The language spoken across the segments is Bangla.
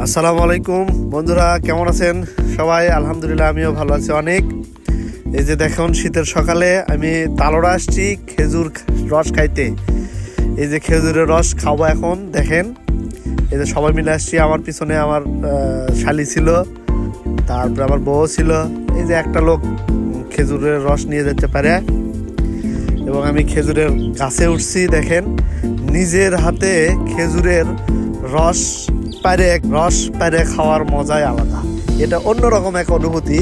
আসসালামু আলাইকুম বন্ধুরা, কেমন আছেন সবাই? আলহামদুলিল্লাহ, আমিও ভালো আছি অনেক। এই যে দেখুন, শীতের সকালে আমি তালোড়া আসছি খেজুর রস খাইতে। এই যে খেজুরের রস খাবো এখন। দেখেন, এই যে সবাই মিলে আসছি। আমার পিছনে আমার শালি ছিল, তারপরে আমার বউ ছিল। এই যে একটা লোক খেজুরের রস নিয়ে যেতে পারে। এবং আমি খেজুরের গাছে উঠছি। দেখেন, নিজের হাতে খেজুরের রস পাইরে খাওয়ার মজাই আলাদা। এটা অন্যরকম এক অনুভূতি।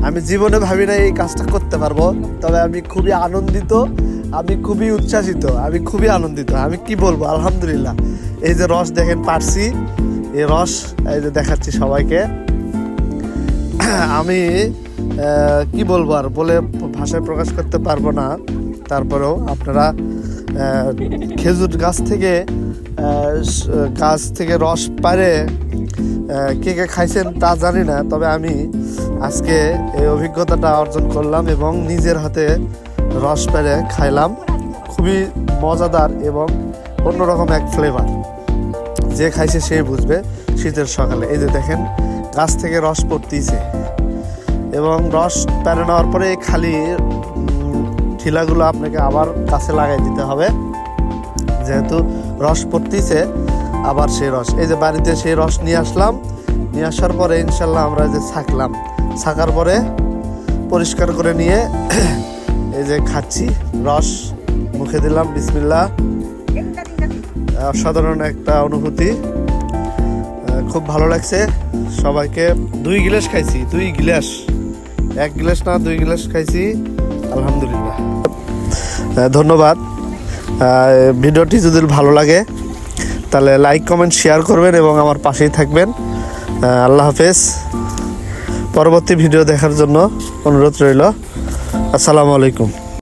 আমি জীবনে ভাবি না এই কাজটা করতে পারবো, তবে আমি খুবই আনন্দিত, আমি খুবই উচ্ছ্বাসিত, আমি খুবই আনন্দিত। আমি কি বলবো, আলহামদুলিল্লাহ। এই যে রস দেখেন পারছি, এই রস এই যে দেখাচ্ছি সবাইকে। আমি কি বলবো আর বলে ভাষায় প্রকাশ করতে পারবো না। তারপরেও আপনারা খেজুর গাছ থেকে রস পারে কে কে খাইছেন তা জানি না, তবে আমি আজকে এই অভিজ্ঞতাটা অর্জন করলাম এবং নিজের হাতে রস পেরে খাইলাম। খুবই মজাদার এবং অন্যরকম এক ফ্লেভার। যে খাইছে সেই বুঝবে। শীতের সকালে এই যে দেখেন, গাছ থেকে রস পড়তেছে এবং রস পেরে নেওয়ার পরে খালি ঠিলাগুলো আপনাকে আবার কাছে লাগাই দিতে হবে, যেহেতু রস পড়তেছে। আবার সেই রস এই যে বাড়িতে সেই রস নিয়ে আসলাম। নিয়ে আসার পরে ইনশাল্লাহ আমরা যে ছাকার পরে পরিষ্কার করে নিয়ে এই যে খাচ্ছি। রস মুখে দিলাম, বিসমিল্লাহ। অসাধারণ একটা অনুভূতি, খুব ভালো লাগছে। সবাইকে 2 গ্লাস খাইছি, 2 গ্লাস, 1 গ্লাস না 2 গ্লাস খাইছি, আলহামদুলিল্লাহ। ধন্যবাদ। ভিডিওটি যদি ভালো লাগে তাহলে লাইক কমেন্ট শেয়ার করবেন এবং আমার পাশেই থাকবেন। আল্লাহ হাফেজ। পরবর্তী ভিডিও দেখার জন্য অনুরোধ রইল। আসসালামু আলাইকুম।